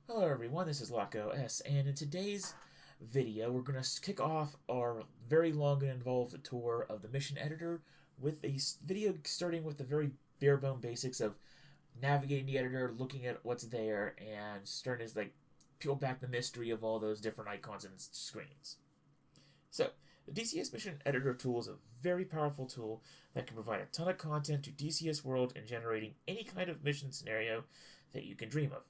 Hello everyone, this is Laco S, and in today's video we're going to kick off our very long and involved tour of the mission editor with a video starting with the very bare bone basics of navigating the editor, looking at what's there, and starting to peel back the mystery of all those different icons and screens. So, the DCS Mission Editor tool is a very powerful tool that can provide a ton of content to DCS World in generating any kind of mission scenario that you can dream of.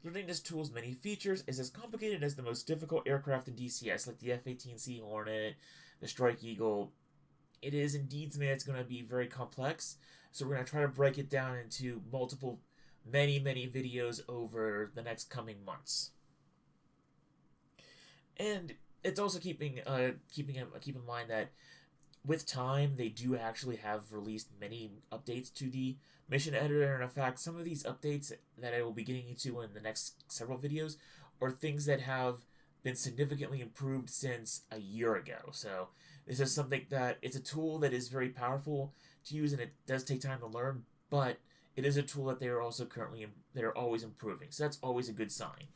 Learning this tool's many features is as complicated as the most difficult aircraft in DCS, like the F-18C Hornet, the Strike Eagle. It is indeed something that's going to be very complex, so we're going to try to break it down into many videos over the next coming months. And it's also keep in mind that with time, they do actually have released many updates to the mission editor, and in fact, some of these updates that I will be getting into in the next several videos are things that have been significantly improved since a year ago. So this is something that it's a tool that is very powerful to use, and it does take time to learn, but it is a tool that they are also they're always improving. So that's always a good sign.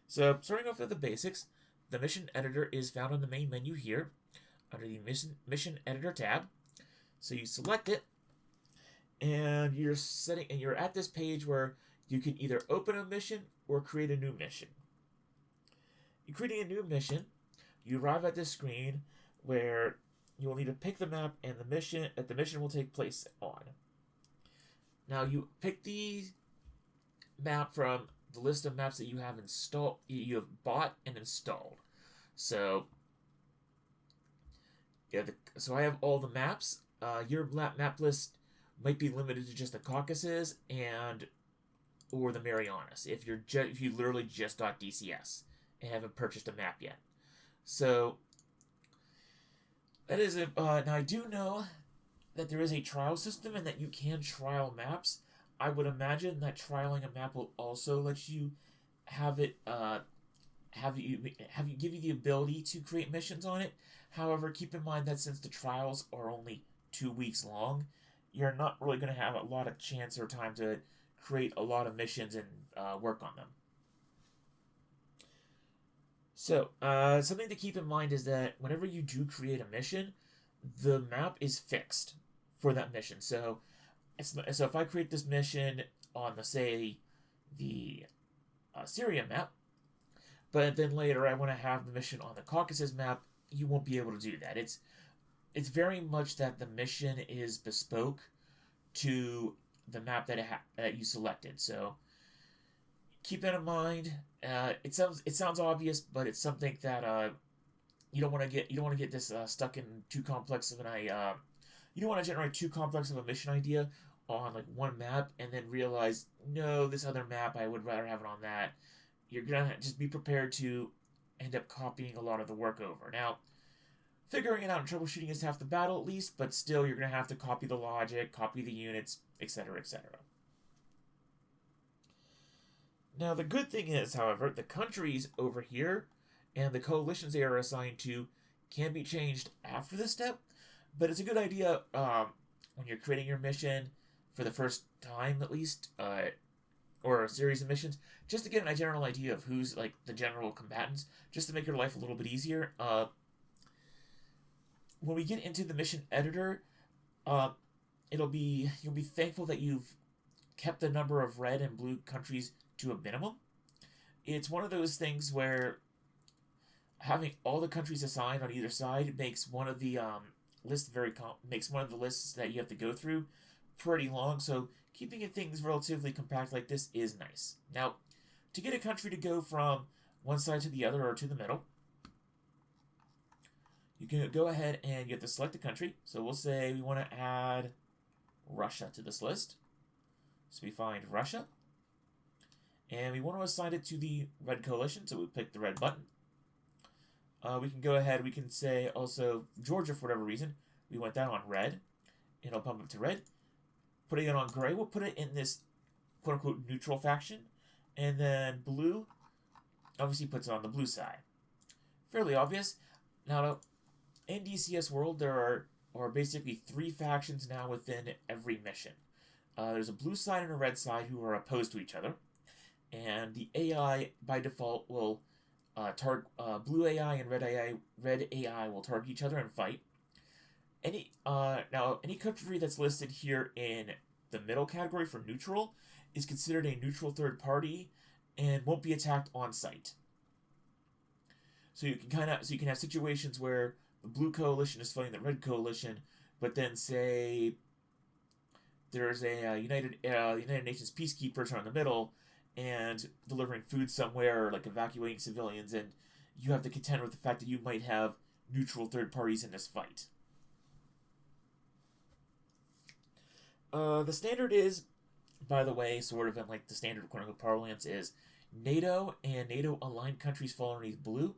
So starting off with the basics, the mission editor is found on the main menu here under the mission editor tab. So you select it, and you're at this page where you can either open a mission or create a new mission. You're creating a new mission. You arrive at this screen where you will need to pick the map and the mission that the mission will take place on. Now you pick the map from the list of maps that you have installed, you have bought and installed. So so I have all the maps. Your map list might be limited to just the Caucasus or the Marianas if you literally just got DCS and haven't purchased a map yet. So that is it. Now I do know that there is a trial system and that you can trial maps. I would imagine that trialing a map will also let you have it give you the ability to create missions on it. However, keep in mind that since the trials are only 2 weeks long, you're not really going to have a lot of chance or time to create a lot of missions and work on them. So, something to keep in mind is that whenever you do create a mission, the map is fixed for that mission. So if I create this mission on the Syria map, but then later I want to have the mission on the Caucasus map, you won't be able to do that. It's very much that the mission is bespoke to the map that you selected. So keep that in mind. It sounds obvious, but it's something that you don't want to get this stuck in too complex of you don't want to generate too complex of a mission idea on like one map and then realize, no, this other map I would rather have it on that. You're gonna just be prepared to end up copying a lot of the work over. Now, figuring it out and troubleshooting is half the battle at least, but still you're gonna have to copy the logic, copy the units, etc., etc. Now, the good thing is, however, the countries over here and the coalitions they are assigned to can be changed after this step, but it's a good idea when you're creating your mission for the first time, at least, or a series of missions, just to get a general idea of who's like the general combatants, just to make your life a little bit easier. When we get into the mission editor, you'll be thankful that you've kept the number of red and blue countries to a minimum. It's one of those things where having all the countries assigned on either side makes one of the makes one of the lists that you have to go through pretty long. So keeping things relatively compact like this is nice. Now, to get a country to go from one side to the other or to the middle, you can go ahead and you have to select a country. So we'll say we want to add Russia to this list. So we find Russia. And we want to assign it to the red coalition, so we pick the red button. We can go ahead, we can say also Georgia for whatever reason. We want that on red. It'll pump it to red. Putting it on gray, we'll put it in this quote-unquote neutral faction. And then blue obviously puts it on the blue side. Fairly obvious. Now, in DCS World, there are basically 3 factions now within every mission. there's a blue side and a red side who are opposed to each other, and the AI by default will target blue AI and red AI will target each other and fight. Any country that's listed here in the middle category for neutral is considered a neutral third party and won't be attacked on site. So you can have situations where the blue coalition is fighting the red coalition, but then say there's a United Nations peacekeepers are in the middle and delivering food somewhere, or like evacuating civilians, and you have to contend with the fact that you might have neutral third parties in this fight. The standard is, by the way, sort of in like the standard quote-unquote parlance, is NATO and NATO-aligned countries fall underneath blue,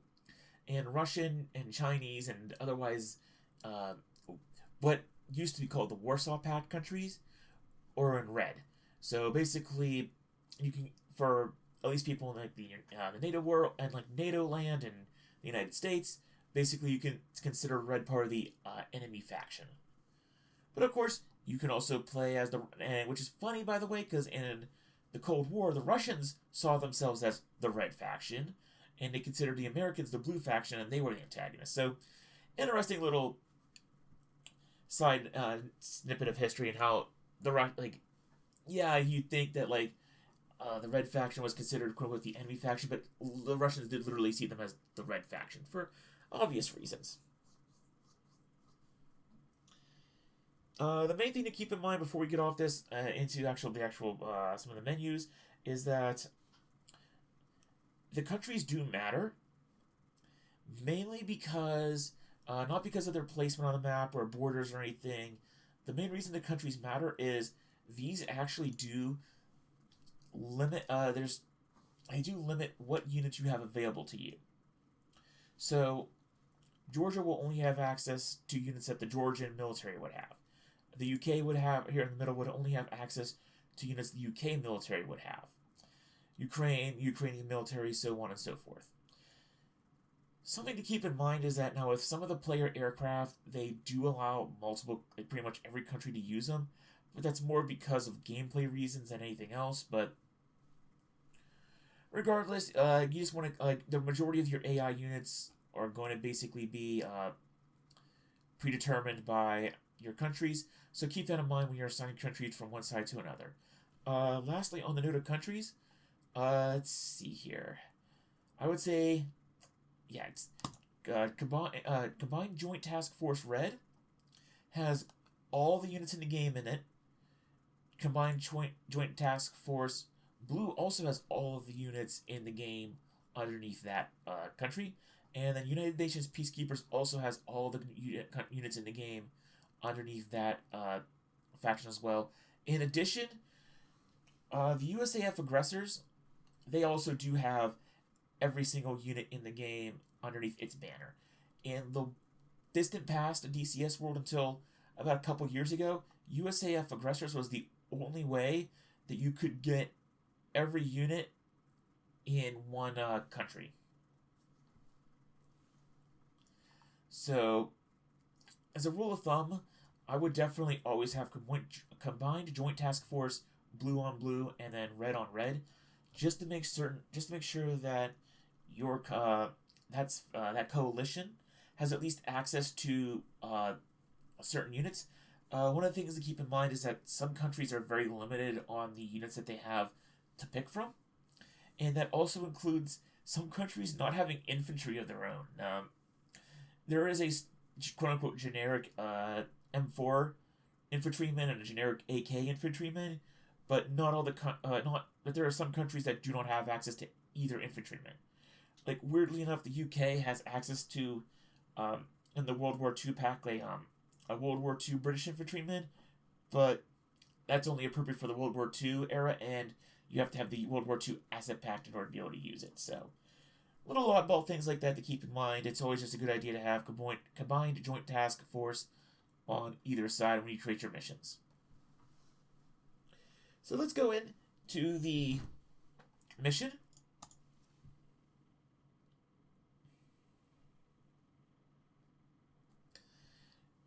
and Russian and Chinese and otherwise what used to be called the Warsaw Pact countries are in red. So basically, you can, for at least people in like the NATO world and like NATO land and the United States, basically you can consider red part of the enemy faction. But of course, you can also play as which is funny, by the way, because in the Cold War, the Russians saw themselves as the red faction, and they considered the Americans the blue faction, and they were the antagonists. So, interesting little side snippet of history and how you'd think that the red faction was considered quote unquote the enemy faction, but the Russians did literally see them as the red faction for obvious reasons. The main thing to keep in mind before we get off this into some of the menus is that the countries do matter, mainly because not because of their placement on the map or borders or anything. The main reason the countries matter is these actually do limit. They do limit what units you have available to you. So Georgia will only have access to units that the Georgian military would have. The UK would have, here in the middle, would only have access to units the UK military would have. Ukrainian military, so on and so forth. Something to keep in mind is that now with some of the player aircraft, they do allow pretty much every country to use them, but that's more because of gameplay reasons than anything else. But regardless, you just want to, the majority of your AI units are going to basically be predetermined by your countries, so keep that in mind when you're assigning countries from one side to another. Lastly, on the note of countries, let's see here. I would say, it's Combined Joint Task Force Red has all the units in the game in it. Combined Joint Task Force Blue also has all of the units in the game underneath that country. And then United Nations Peacekeepers also has all the units in the game underneath that faction as well. In addition, the USAF Aggressors, they also do have every single unit in the game underneath its banner. In the distant past, the DCS world until about a couple years ago, USAF Aggressors was the only way that you could get every unit in one country. So, as a rule of thumb, I would definitely always have Combined Joint Task Force blue on blue and then red on red, just to make sure that your that coalition has at least access to certain units. One of the things to keep in mind is that some countries are very limited on the units that they have to pick from, and that also includes some countries not having infantry of their own. There is a quote-unquote generic M4 infantryman and a generic AK infantryman, but not all but there are some countries that do not have access to either infantryman. Like, weirdly enough, the UK has access to in the World War II pack a World War II British infantryman, but that's only appropriate for the World War II era, and you have to have the World War II asset pack in order to be able to use it. So, little oddball things like that to keep in mind. It's always just a good idea to have combined joint task force on either side when you create your missions. So let's go into the mission.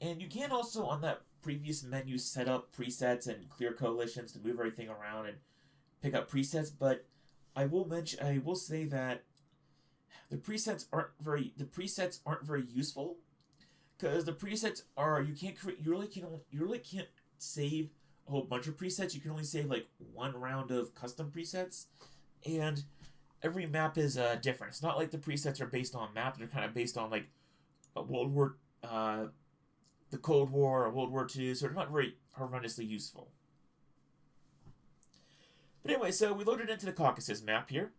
And you can also, on that previous menu setup presets and clear coalitions to move everything around and pick up presets, but I will say that the presets aren't very useful, because the presets are, you really can't save a whole bunch of presets. You can only save like one round of custom presets, and every map is different. It's not like the presets are based on map; they're kind of based on like a the Cold War or World War II, so they're not very horrendously useful. But anyway, so we loaded into the Caucasus map here,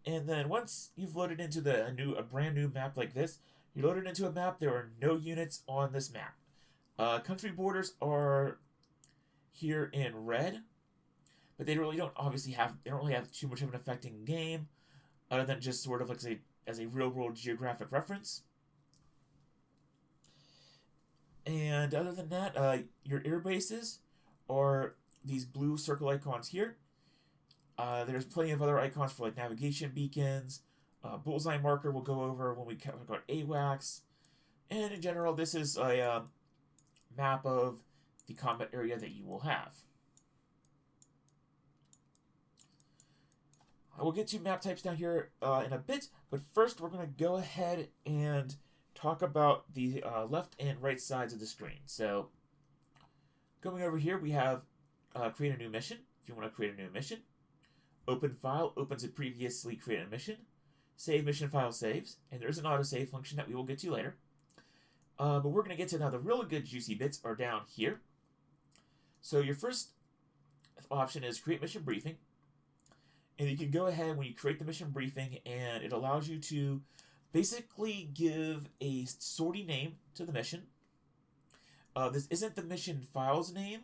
and then once you've loaded into a brand new map like this, you loaded into a map. There are no units on this map. Country borders are here in red, but they really don't have too much of an effect in game, other than just sort of like as a real world geographic reference. And other than that, your air bases are these blue circle icons here. There's plenty of other icons for like navigation beacons. Bullseye marker we'll go over when we talk about AWACS. And in general, this is a map of the combat area that you will have. I will get to map types down here in a bit, but first we're going to go ahead and talk about the left and right sides of the screen. So, going over here, we have create a new mission, if you want to create a new mission. Open file opens a previously created mission. Save mission file saves, and there's an autosave function that we will get to later. But we're going to get to now the really good juicy bits are down here. So your first option is create mission briefing. And you can go ahead when you create the mission briefing, and it allows you to basically give a sortie name to the mission. This isn't the mission file's name,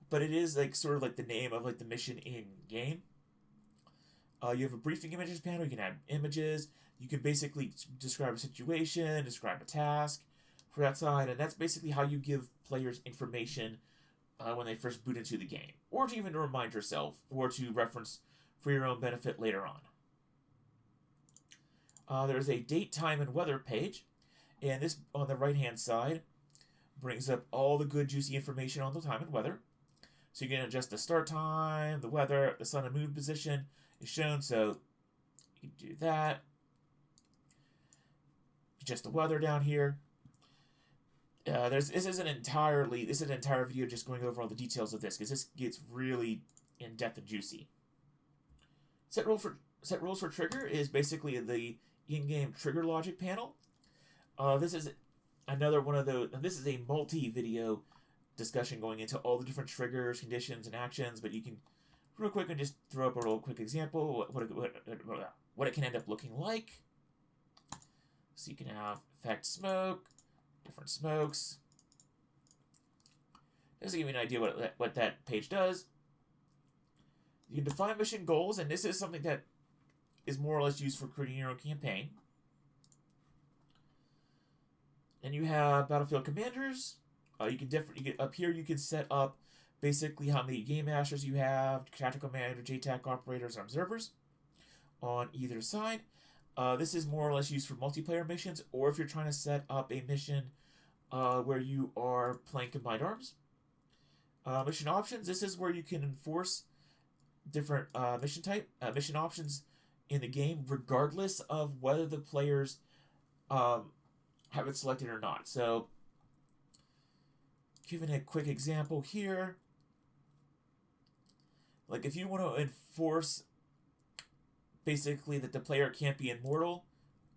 but it is like sort of like the name of like the mission in game. You have a briefing images panel. You can add images. You can basically describe a situation, describe a task for that side, and that's basically how you give players information when they first boot into the game, or to even remind yourself, or to reference for your own benefit later on. There's a date, time, and weather page, and this on the right-hand side brings up all the good juicy information on the time and weather. So you can adjust the start time, the weather, the sun and moon position is shown, so you can do that. Adjust the weather down here. This is an entire video just going over all the details of this, because this gets really in depth and juicy. Set rules for trigger is basically the in-game trigger logic panel. This is another one of those. This is a multi-video discussion going into all the different triggers, conditions, and actions. But you can real quick and just throw up a real quick example what it can end up looking like. So you can have effect smoke, different smokes. This will give you an idea what that page does. You can define mission goals, and this is something that is more or less used for creating your own campaign. And you have battlefield commanders. You can up here you can set up basically how many game masters you have, tactical commander, JTAC operators, and observers on either side. This is more or less used for multiplayer missions, or if you're trying to set up a mission where you are playing combined arms. Mission options. This is where you can enforce different mission options in the game, regardless of whether the players have it selected or not. So, giving a quick example here, like if you want to enforce basically that the player can't be immortal,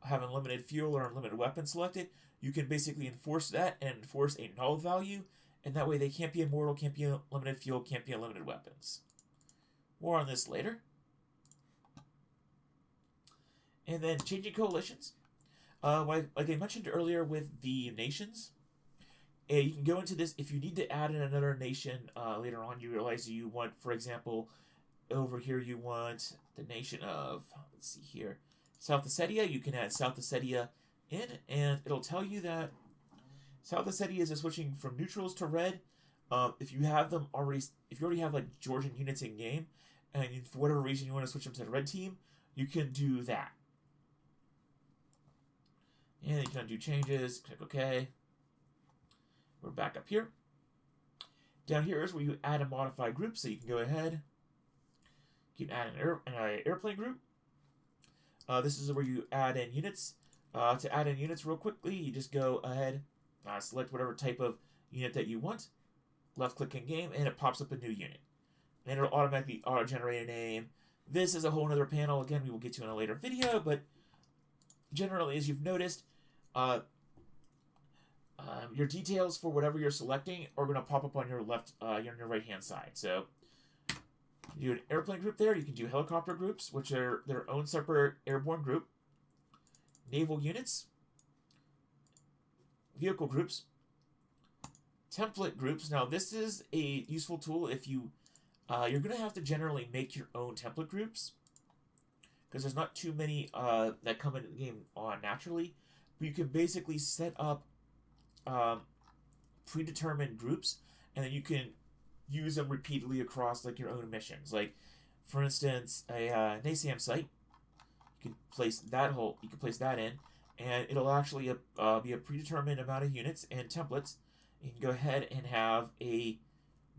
have unlimited fuel or unlimited weapons selected, you can basically enforce that and enforce a null value, and that way they can't be immortal, can't be unlimited fuel, can't be unlimited weapons. More on this later. And then changing coalitions. Like I mentioned earlier with the nations, you can go into this if you need to add in another nation later on. You realize you want, for example, over here you want the nation of, let's see here, South Ossetia. You can add South Ossetia in, and it'll tell you that South Ossetia is switching from neutrals to red. If you already have like Georgian units in game, and for whatever reason you want to switch them to the red team, you can do that. And you can undo changes, click OK. We're back up here. Down here is where you add and modify groups, so you can go ahead. You can add an airplane group. This is where you add in units. To add in units real quickly, you just go ahead, select whatever type of unit that you want, left-click in game, and it pops up a new unit. And it'll automatically auto-generate a name. This is a whole other panel. Again, we will get to in a later video, but generally, as you've noticed, your details for whatever you're selecting are going to pop up on your left, on your right-hand side. So, you do an airplane group there. You can do helicopter groups, which are their own separate airborne group. Naval units. Vehicle groups. Template groups. Now, this is a useful tool if you... you're going to have to generally make your own template groups, because there's not too many that come into the game naturally. But you can basically set up predetermined groups, and then you can use them repeatedly across like your own missions. Like, for instance, a NASAM site. You can place that in, and it'll actually be a predetermined amount of units and templates. You can go ahead and have a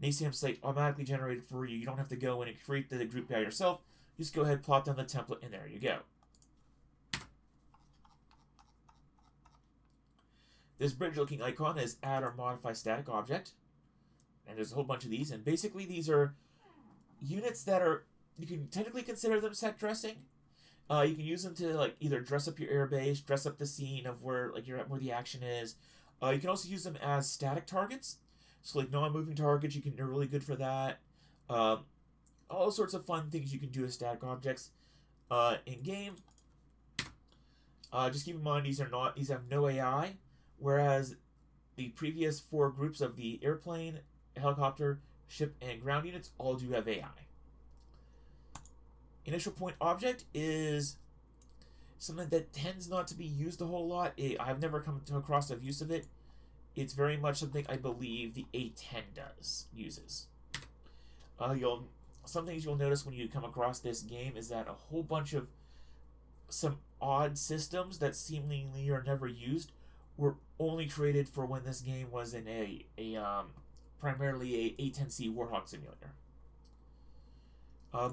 NASAM site automatically generated for you. You don't have to go in and create the group by yourself. Just go ahead, plop down the template, and there you go. This bridge-looking icon is add or modify static object. And there's a whole bunch of these. And basically these are units that are, you can technically consider them set dressing. You can use them to like either dress up your airbase, dress up the scene of where where the action is. You can also use them as static targets. So like non-moving targets, they're really good for that. All sorts of fun things you can do with static objects in game. Just keep in mind these have no AI, whereas the previous 4 groups of the airplane, helicopter, ship, and ground units all do have AI. Initial point object is something that tends not to be used a whole lot. I've never come across a use of it. It's very much something I believe the A10 uses. Some things you'll notice when you come across this game is that a whole bunch of some odd systems that seemingly are never used were only created for when this game was in primarily a A10C Warthog simulator.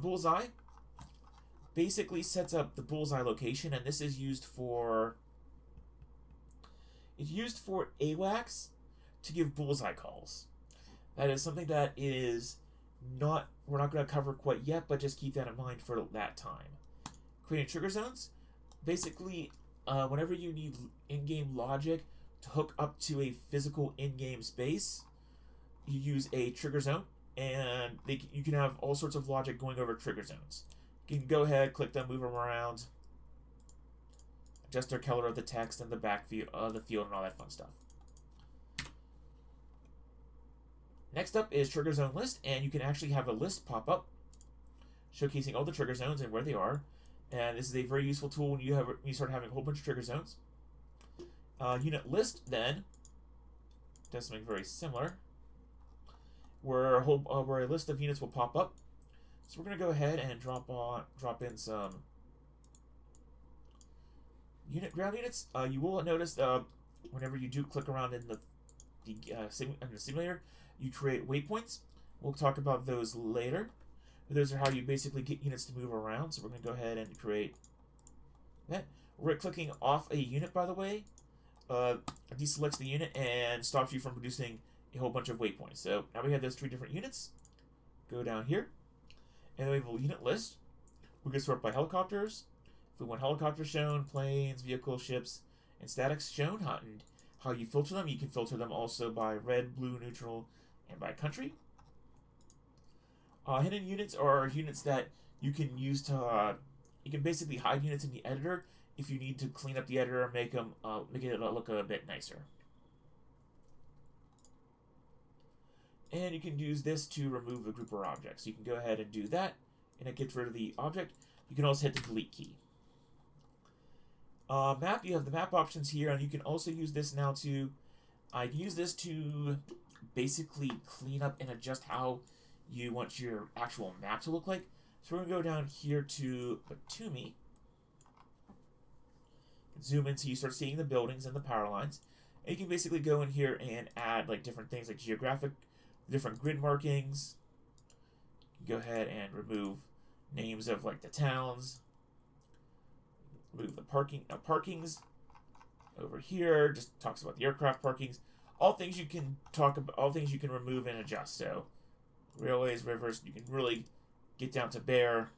Bullseye basically sets up the bullseye location, and this is used for AWACS to give bullseye calls. That is something that is we're not going to cover quite yet, but just keep that in mind for that time. Creating trigger zones. Basically, whenever you need in-game logic to hook up to a physical in-game space, you use a trigger zone, and you can have all sorts of logic going over trigger zones. You can go ahead, click them, move them around, adjust their color of the text and the back view of the field and all that fun stuff. Next up is trigger zone list, and you can actually have a list pop up showcasing all the trigger zones and where they are. And this is a very useful tool when you start having a whole bunch of trigger zones. Unit list then does something very similar, where a list of units will pop up. So we're going to go ahead and drop in some ground units. You will notice whenever you do click around in the simulator, you create waypoints. We'll talk about those later. Those are how you basically get units to move around. So we're going to go ahead and create that. Right-clicking off a unit, by the way, deselects the unit and stops you from producing a whole bunch of waypoints. So now we have those 3 different units. Go down here, and then we have a unit list. We can sort by helicopters. If we want helicopters shown, planes, vehicles, ships, and statics shown, and how you filter them. You can filter them also by red, blue, neutral, and by country. Hidden units are units that you can use to you can basically hide units in the editor if you need to clean up the editor and make it look a bit nicer. And you can use this to remove a group or object. So you can go ahead and do that, and it gets rid of the object. You can also hit the delete key. Map, you have the map options here, and you can also use this now to basically clean up and adjust how you want your actual map to look like. So we're going to go down here to Batumi. Zoom in so you start seeing the buildings and the power lines. And you can basically go in here and add like different things like geographic, different grid markings. Go ahead and remove names of like the towns. Remove the parkings over here. Just talks about the aircraft parkings. All things you can talk about. All things you can remove and adjust. So railways, rivers. You can really get down to bare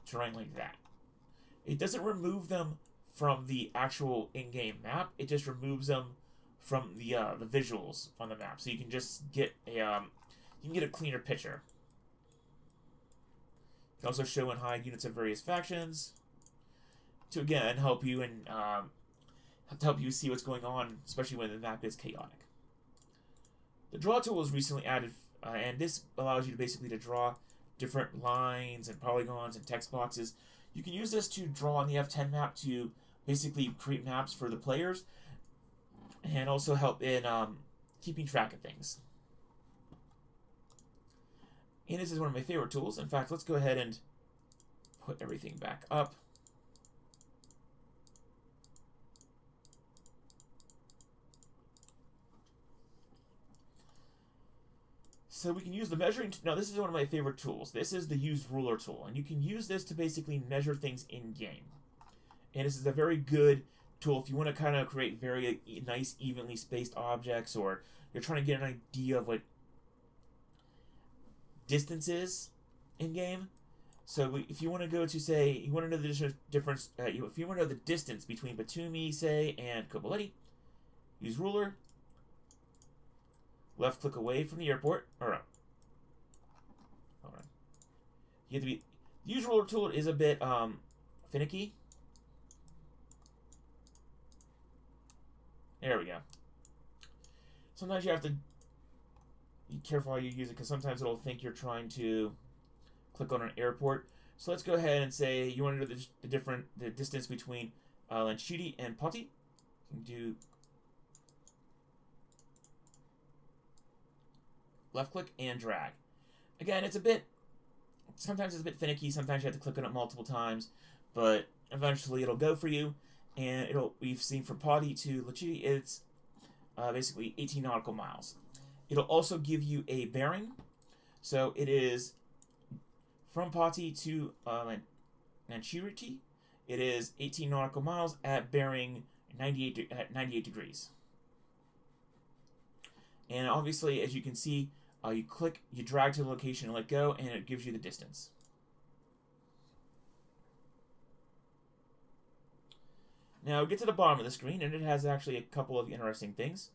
terrain like that. It doesn't remove them from the actual in-game map. It just removes them from the visuals on the map. So you can just get a cleaner picture. You can also show and hide units of various factions to again help you see what's going on, especially when the map is chaotic. The draw tool was recently added, and this allows you to basically draw different lines and polygons and text boxes. You can use this to draw on the F10 map to basically create maps for the players, and also help in keeping track of things. And this is one of my favorite tools. In fact, let's go ahead and put everything back up. So we can use the measuring... Now, this is one of my favorite tools. This is the use ruler tool. And you can use this to basically measure things in-game. And this is a very good tool if you want to kind of create very nice, evenly spaced objects, or you're trying to get an idea of what distances in-game. So if you want to go to, say, you want to know the difference... if you want to know the distance between Batumi, say, and Koboleti, use ruler. Left click away from the airport. Hold on. You have to be. The use ruler tool is a bit finicky. There we go. Sometimes you have to be careful how you use it, because sometimes it'll think you're trying to click on an airport. So let's go ahead and say you want to know the distance between Lanchidi and Poti. You can do left click and drag. Again, sometimes it's a bit finicky, sometimes you have to click on it multiple times, but eventually it'll go for you, and we've seen from Poti to Lanchidi, it's basically 18 nautical miles. It'll also give you a bearing, so it is from Poti to Lanchidi, it is 18 nautical miles at bearing 98 degrees. And obviously, as you can see, you click, you drag to the location and let go, and it gives you the distance. Now, get to the bottom of the screen, and it has actually a couple of interesting things.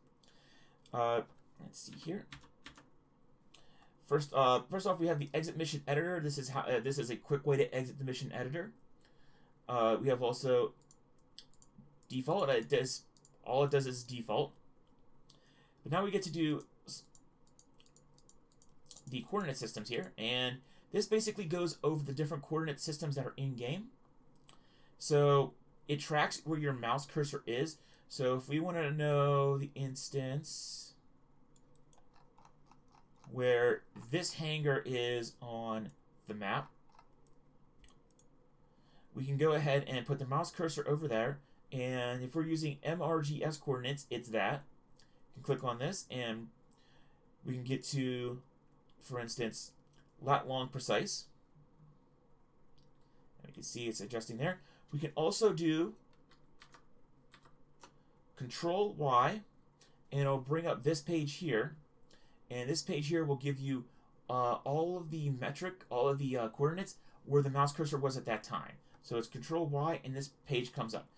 Let's see here. First off, we have the exit mission editor. This is a quick way to exit the mission editor. We have also default. All it does is default. But now we get to do the coordinate systems here, and this basically goes over the different coordinate systems that are in-game. So it tracks where your mouse cursor is. So if we want to know the instance where this hangar is on the map, we can go ahead and put the mouse cursor over there, and if we're using MRGS coordinates, it's that. You can click on this, and we can get to, for instance, lat long precise. And you can see it's adjusting there. We can also do Control Y, and it'll bring up this page here. And this page here will give you all of the coordinates where the mouse cursor was at that time. So it's Control Y, and this page comes up.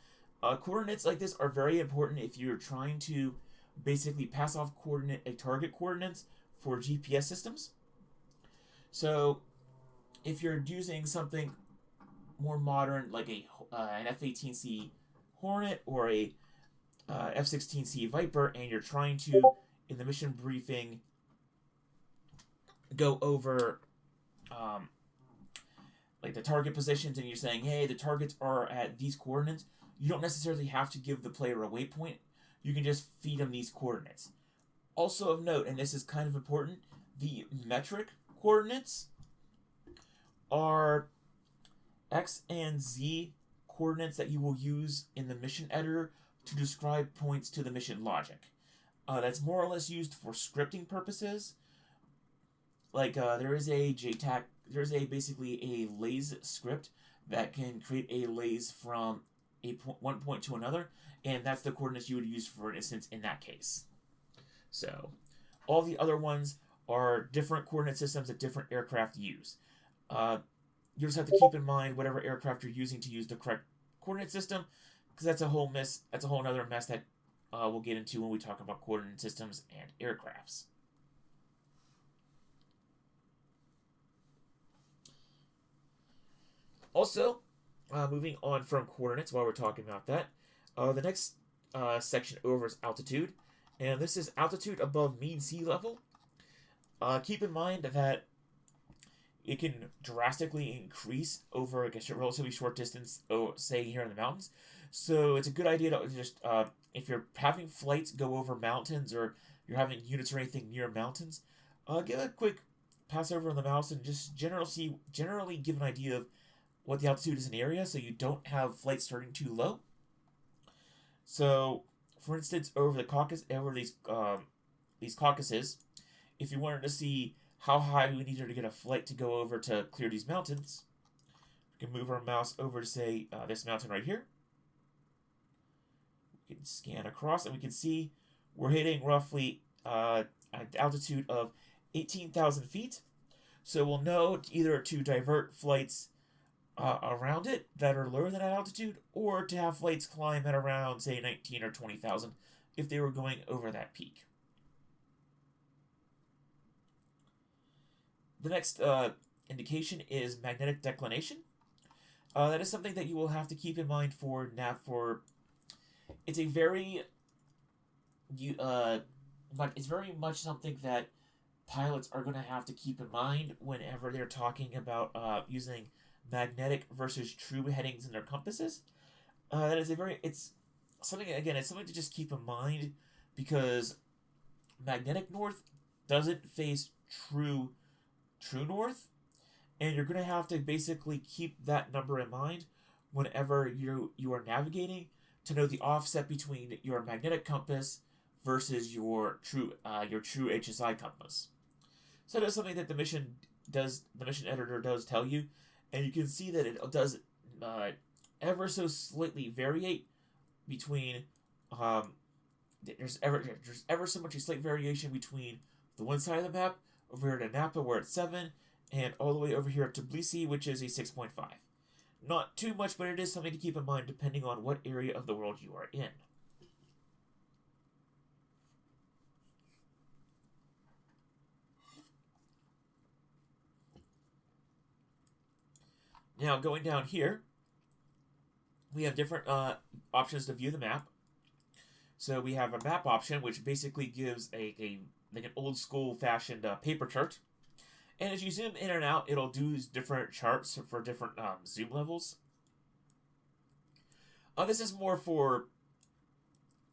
Coordinates like this are very important if you're trying to basically pass off target coordinates for GPS systems. So if you're using something more modern, like an F-18C Hornet or a F-16C Viper, and you're trying to, in the mission briefing, go over like the target positions, and you're saying, hey, the targets are at these coordinates, you don't necessarily have to give the player a waypoint. You can just feed them these coordinates. Also of note, and this is kind of important, the metric coordinates are X and Z coordinates that you will use in the mission editor to describe points to the mission logic. That's more or less used for scripting purposes. Like there is a JTAG, there's a basically a laze script that can create a laze from one point to another, and that's the coordinates you would use for an instance in that case. So, all the other ones are different coordinate systems that different aircraft use. You just have to keep in mind whatever aircraft you're using to use the correct coordinate system, because that's a whole mess. That's a whole other mess that we'll get into when we talk about coordinate systems and aircrafts. Also, moving on from coordinates while we're talking about that, the next section over is altitude, and this is altitude above mean sea level. Keep in mind that it can drastically increase over a relatively short distance, say here in the mountains. So it's a good idea to just, if you're having flights go over mountains or you're having units or anything near mountains, give a quick pass over on the mouse and just generally give an idea of what the altitude is in the area so you don't have flights starting too low. So, for instance, over the Caucasus, over these Caucasus, if you wanted to see how high we needed to get a flight to go over to clear these mountains, we can move our mouse over to, say, this mountain right here. We can scan across, and we can see we're hitting roughly an altitude of 18,000 feet. So we'll know either to divert flights around it that are lower than that altitude, or to have flights climb at around, say, 19 or 20,000 if they were going over that peak. The next indication is magnetic declination. That is something that you will have to keep in mind for nav. It's a very but it's very much something that pilots are going to have to keep in mind whenever they're talking about using magnetic versus true headings in their compasses. That is it's something to just keep in mind, because magnetic north doesn't face true north, and you're going to have to basically keep that number in mind whenever you are navigating to know the offset between your magnetic compass versus your true HSI compass. So that's something that the mission editor does tell you, and you can see that it does ever so slightly variate between there's ever so much a slight variation between the one side of the map over here to Napa, where it's 7, and all the way over here to Tbilisi, which is a 6.5. Not too much, but it is something to keep in mind depending on what area of the world you are in. Now, going down here, we have different options to view the map. So we have a map option, which basically gives like an old school fashioned paper chart. And as you zoom in and out, it'll do different charts for different zoom levels. This is more for,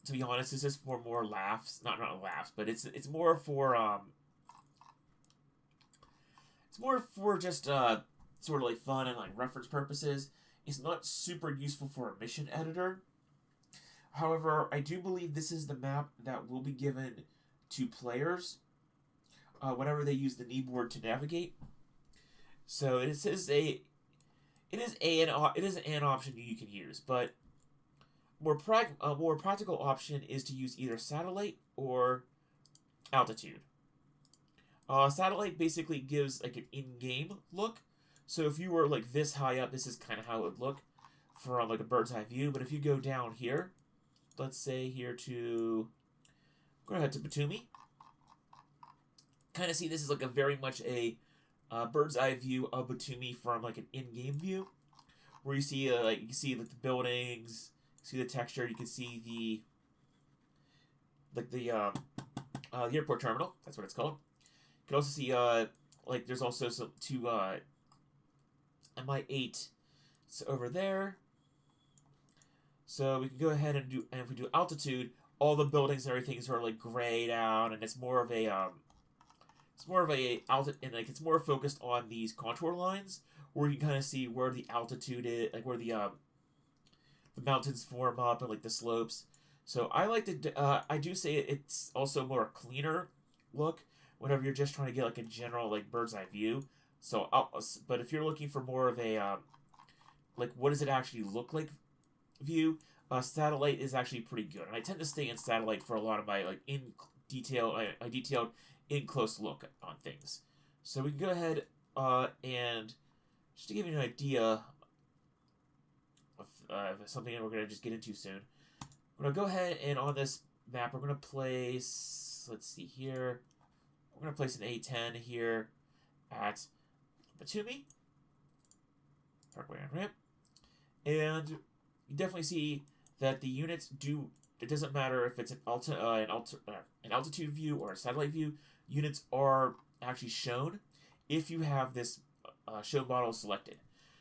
to be honest, this is for more laughs. Not laughs, but it's more for just sort of like fun and like reference purposes. It's not super useful for a mission editor. However, I do believe this is the map that will be given to players whenever they use the kneeboard to navigate. So it is an option you can use, but more practical option is to use either satellite or altitude. Satellite basically gives like an in-game look. So if you were like this high up, this is kind of how it would look from like a bird's eye view. But if you go down here, let's say here to, go ahead to Batumi, kind of see this is like a very much a bird's eye view of Batumi from like an in-game view, where you see like the buildings, see the texture, you can see the airport terminal. That's what it's called. You can also see like there's also some two Mi-8 over there. So we can go ahead and if we do altitude, all the buildings and everything is sort of like grayed out, and it's more of a it's more focused on these contour lines, where you can kind of see where the altitude is, like where the the mountains form up and like the slopes. So I like to I do say it's also more cleaner look whenever you're just trying to get like a general like bird's eye view. So but if you're looking for more of a like what does it actually look like view, satellite is actually pretty good, and I tend to stay in satellite for a lot of my like in detail I detailed in close look on things. So we can go ahead and just to give you an idea of something that we're going to just get into soon. We're going to go ahead and on this map, we're going to place, let's see here, we're going to place an A10 here at Batumi, Parkway and Ramp, and you definitely see that the units do, it doesn't matter if it's an altitude view or a satellite view, units are actually shown if you have this show model selected.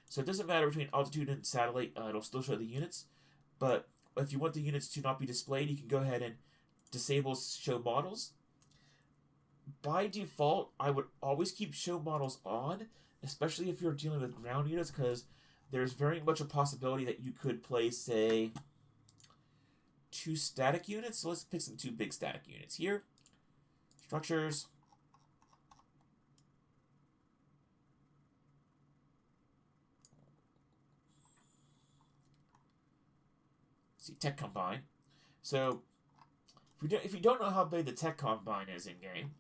So it doesn't matter between altitude and satellite, it'll still show the units, but if you want the units to not be displayed, you can go ahead and disable show models. By default, I would always keep show models on, especially if you're dealing with ground units, because there's very much a possibility that you could place, say, 2 static units. So let's pick some 2 big static units here. Structures. See, Tech Combine. So, if you don't know how big the Tech Combine is in-game,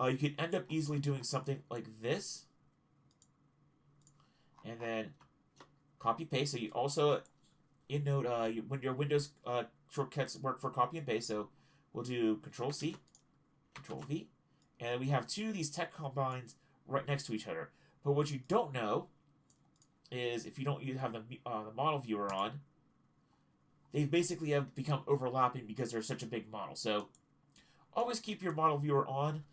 you could end up easily doing something like this. And then copy-paste. So you also, in Note, when your Windows shortcuts work for copy and paste, so we'll do Control-C, Control-V, and we have 2 of these Tech Combines right next to each other. But what you don't know is if you don't have the model viewer on, they basically have become overlapping because they're such a big model. So always keep your model viewer on.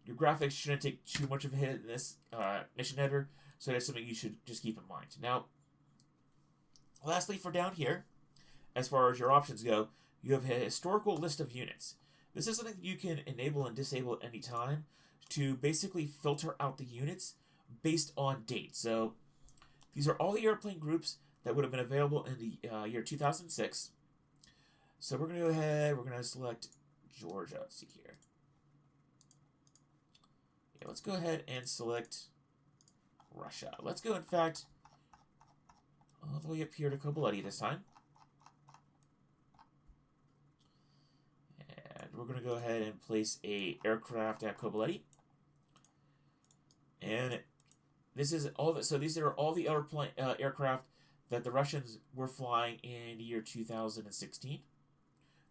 Your graphics shouldn't take too much of a hit in this mission editor, so that's something you should just keep in mind. Now, lastly, for down here, as far as your options go, you have a historical list of units. This is something you can enable and disable at any time to basically filter out the units based on date. So these are all the airplane groups that would have been available in the year 2006. So we're going to go ahead, we're going to select Georgia. Let's see here. Yeah, let's go ahead and select Russia. Let's go, in fact, all the way up here to Kobuleti this time. And we're going to go ahead and place a aircraft at Kobuleti. And this is all so these are all the aircraft that the Russians were flying in the year 2016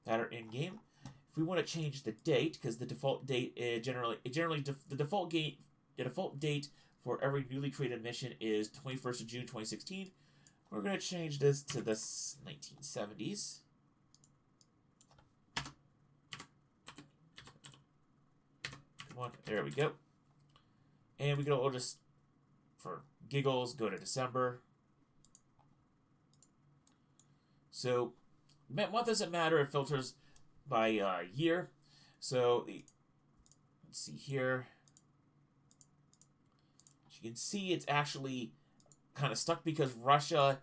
that are in game. If we want to change the date, because the default date the default date for every newly created mission is 21st of June 2016. We're going to change this to the 1970s. Come on, there we go. And we can all just, for giggles, go to December. So, month doesn't matter, it filters by year. So, let's see here. As you can see, it's actually kind of stuck because Russia,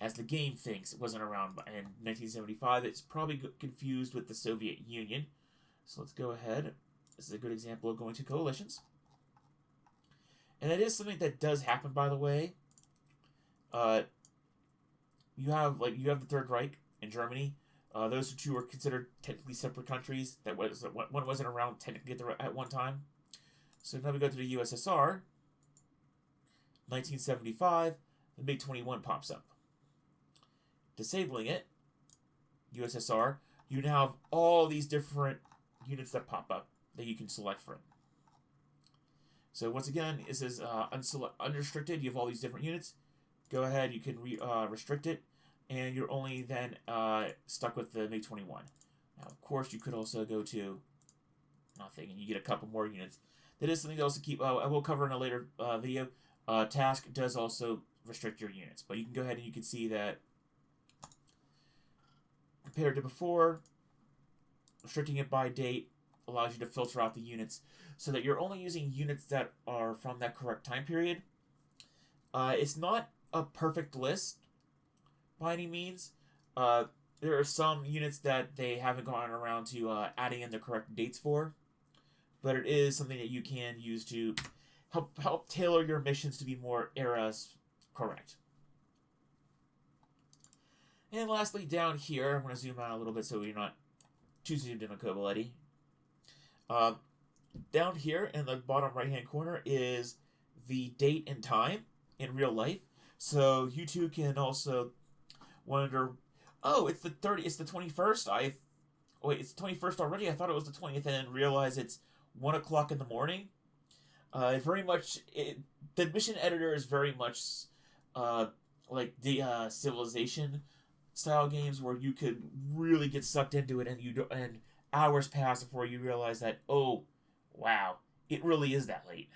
as the game thinks, it wasn't around in 1975. It's probably confused with the Soviet Union. So let's go ahead. This is a good example of going to coalitions. And it is something that does happen, by the way. You have the Third Reich in Germany. Those 2 were considered technically separate countries. One wasn't around technically at one time. So now we go to the USSR. 1975, the MiG-21 pops up. Disabling it, USSR, you now have all these different units that pop up that you can select from. So once again, this is unrestricted. You have all these different units. Go ahead, you can restrict it, and you're only then stuck with the MiG-21. Now, of course, you could also go to nothing, and you get a couple more units. That is something to also keep. I will cover in a later video. Task does also restrict your units, but you can go ahead and you can see that compared to before, restricting it by date allows you to filter out the units so that you're only using units that are from that correct time period. It's not a perfect list, by any means. There are some units that they haven't gotten around to adding in the correct dates for, but it is something that you can use to help tailor your missions to be more eras correct. And lastly, down here, I'm going to zoom out a little bit so you're not too zoomed in on Koboleti. Down here in the bottom right-hand corner is the date and time in real life. So you two can also wonder, oh, it's the 21st. Wait, it's the 21st already? I thought it was the 20th, and then realize it's 1 o'clock in the morning. The mission editor is very much like the Civilization style games where you could really get sucked into it, and hours pass before you realize that, oh, wow, it really is that late.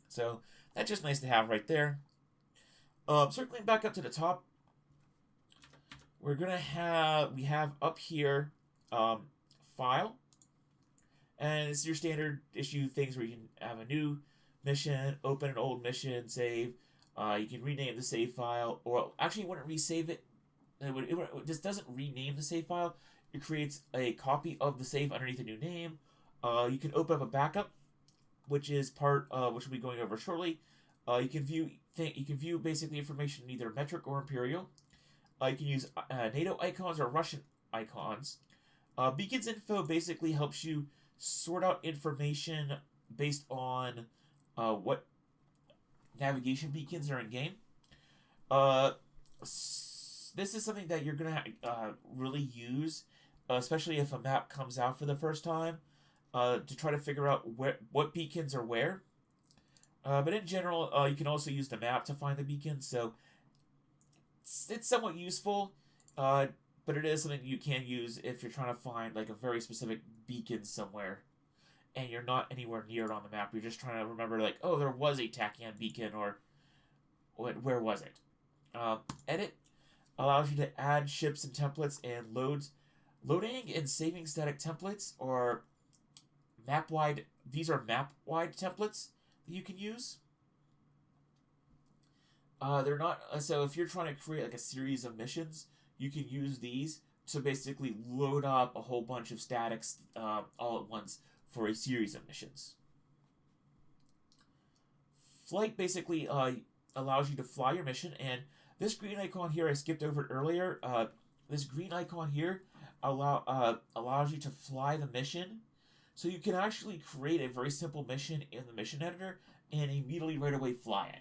So that's just nice to have right there. Circling back up to the top, we have up here file, and it's your standard issue things where you can have a new mission, open an old mission, save. You can rename the save file, or actually you wouldn't resave it. It just doesn't rename the save file. It creates a copy of the save underneath a new name. You can open up a backup, which is part of which we'll be going over shortly. You can view basically information in either metric or imperial. You can use NATO icons or Russian icons. Beacons info basically helps you sort out information based on what navigation beacons are in game. This is something that you're gonna really use, especially if a map comes out for the first time, to try to figure out what beacons are where. But in general, you can also use the map to find the beacons, so it's somewhat useful. But it is something you can use if you're trying to find like a very specific beacon somewhere, and you're not anywhere near it on the map. You're just trying to remember, like, oh, there was a Tachyon beacon, or where was it? Edit allows you to add ships and templates, and loading and saving static templates or map-wide. These are map-wide templates that you can use. They're not so if you're trying to create like a series of missions, you can use these to basically load up a whole bunch of statics all at once for a series of missions. Flight basically allows you to fly your mission, and this green icon here, I skipped over it earlier. This green icon here allows you to fly the mission, so you can actually create a very simple mission in the mission editor and immediately right away fly it.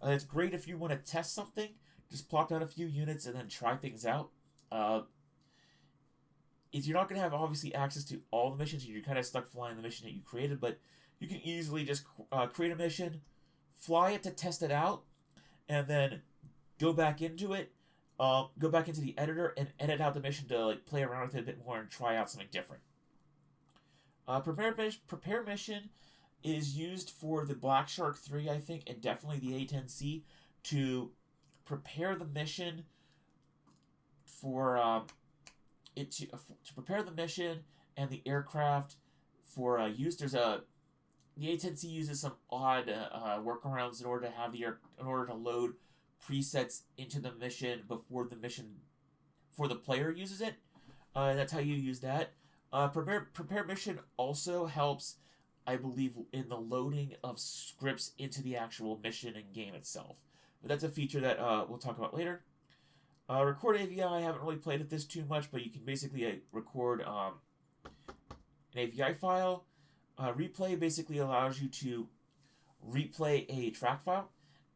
It's great if you want to test something. Just plop down a few units and then try things out. If you're not going to have obviously access to all the missions, you're kind of stuck flying the mission that you created, but you can easily just create a mission, fly it to test it out, and then go back into it, go back into the editor and edit out the mission to like play around with it a bit more and try out something different. Prepare mission is used for the Black Shark 3, I think, and definitely the A10C to prepare the mission for to prepare the mission and the aircraft for use. The A10C uses some odd workarounds in order to have in order to load presets into the mission before the player uses it. That's how you use that. Prepare mission also helps, I believe, in the loading of scripts into the actual mission and game itself. But that's a feature that we'll talk about later. Record AVI, I haven't really played with this too much, but you can basically record an AVI file. Replay basically allows you to replay a track file.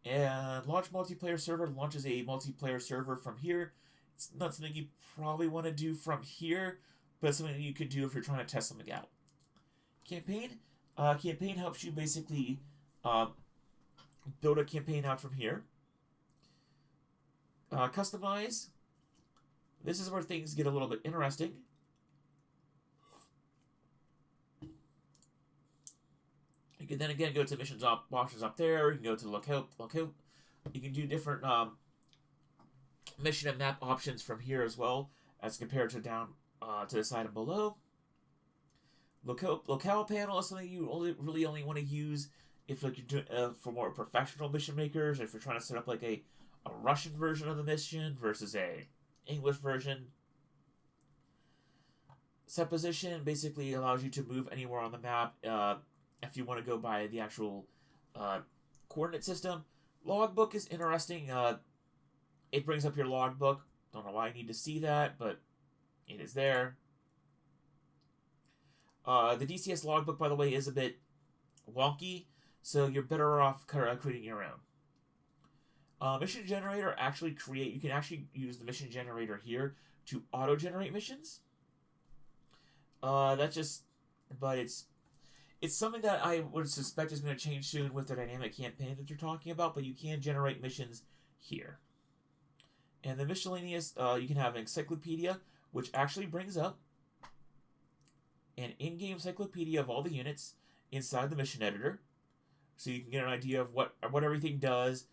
And launch multiplayer server launches a multiplayer server from here. It's not something you probably want to do from here, but it's something you could do if you're trying to test something out. Campaign. Campaign helps you basically build a campaign out from here. Customize. This is where things get a little bit interesting. You can then again go to missions options up there. You can go to locale. You can do different mission and map options from here as well, as compared to down to the side and below. Locale panel is something you only want to use if like you're doing for more professional mission makers, or if you're trying to set up like a a Russian version of the mission versus a English version. Set position basically allows you to move anywhere on the map if you want to go by the actual coordinate system. Logbook is interesting. It brings up your logbook. Don't know why I need to see that, but it is there. The DCS logbook, by the way, is a bit wonky, so you're better off creating your own. Mission generator you can actually use the mission generator here to auto-generate missions. But it's something that I would suspect is going to change soon with the dynamic campaign that you're talking about, but you can generate missions here. And the miscellaneous, you can have an encyclopedia, which actually brings up an in-game encyclopedia of all the units inside the mission editor, so you can get an idea of what everything does.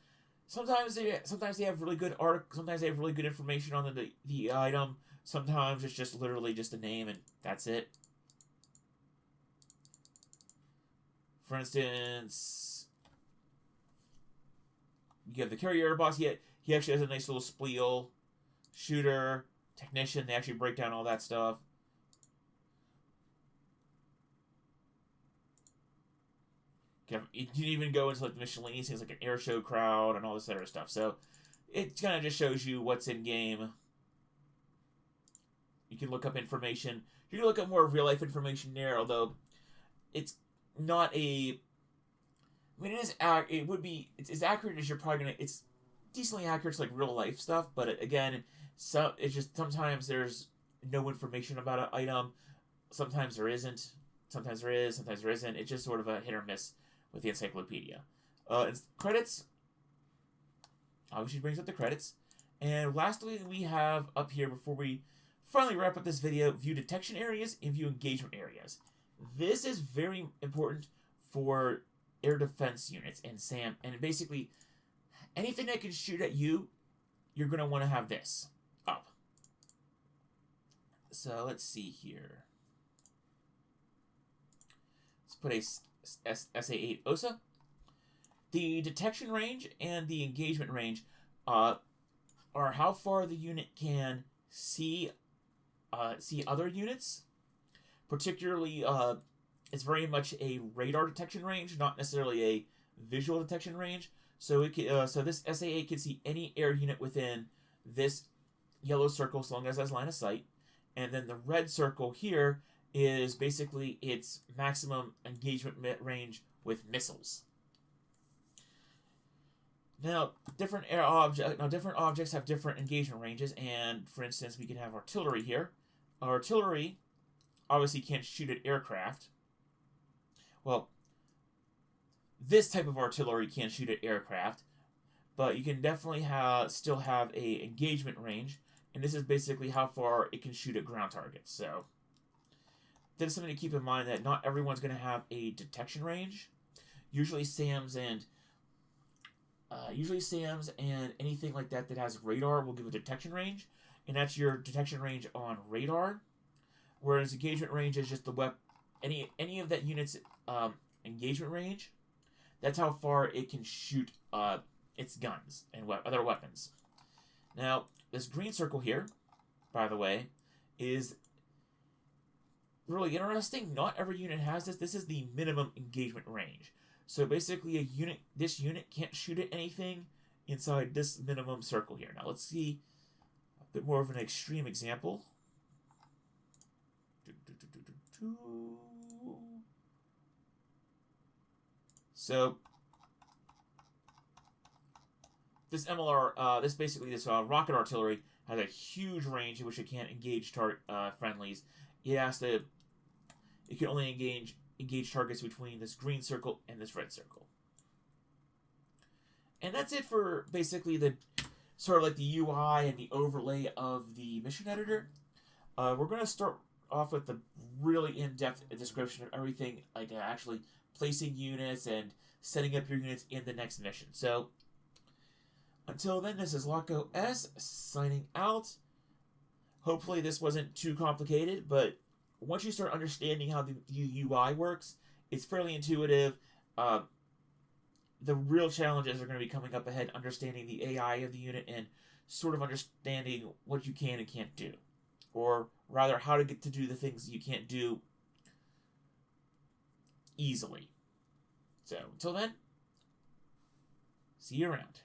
Sometimes they have really good sometimes they have really good information on the item. Sometimes it's just literally just a name and that's it. For instance, you have the carrier boss. He actually has a nice little spleel. Shooter, technician, they actually break down all that stuff. You can even go into like the miscellaneous things like an air show crowd and all this other stuff. So it kind of just shows you what's in game. You can look up information. You can look up more real life information there, although it's not a. I mean, it's as accurate as you're probably gonna. It's decently accurate to like real life stuff, but again, it's just sometimes there's no information about an item. Sometimes there isn't. Sometimes there is. Sometimes there isn't. It's just sort of a hit or miss with the encyclopedia. Credits. Obviously brings up the credits. And lastly, we have up here, before we finally wrap up this video, view detection areas and view engagement areas. This is very important for air defense units and SAM. And basically, anything that can shoot at you, you're going to want to have this up. So let's see here. Let's put a SA-8 OSA. The detection range and the engagement range are how far the unit can see other units. Particularly, it's very much a radar detection range, not necessarily a visual detection range. So this SA-8 can see any air unit within this yellow circle, as long as it has line of sight. And then the red circle here is basically its maximum engagement range with missiles. Now, different objects have different engagement ranges, and for instance, we can have artillery here. Artillery obviously can't shoot at aircraft. Well, this type of artillery can't shoot at aircraft, but you can definitely still have a engagement range, and this is basically how far it can shoot at ground targets. So that's something to keep in mind, that not everyone's going to have a detection range. Usually SAMs and anything like that has radar will give a detection range, and that's your detection range on radar. Whereas engagement range is just any of that unit's engagement range. That's how far it can shoot its guns and other weapons. Now, this green circle here, by the way, is really interesting. Not every unit has this. This is the minimum engagement range. So basically, this unit can't shoot at anything inside this minimum circle here. Now let's see a bit more of an extreme example. So this MLR, this rocket artillery has a huge range in which it can't engage friendlies. It can only engage targets between this green circle and this red circle. And that's it for basically the sort of like the UI and the overlay of the mission editor. We're going to start off with the really in-depth description of everything, like actually placing units and setting up your units in the next mission. So until then, this is Loco S signing out. Hopefully this wasn't too complicated, but once you start understanding how the UI works, it's fairly intuitive. the real challenges are going to be coming up ahead, understanding the AI of the unit and sort of understanding what you can and can't do. Or rather, how to get to do the things you can't do easily. So, until then, see you around.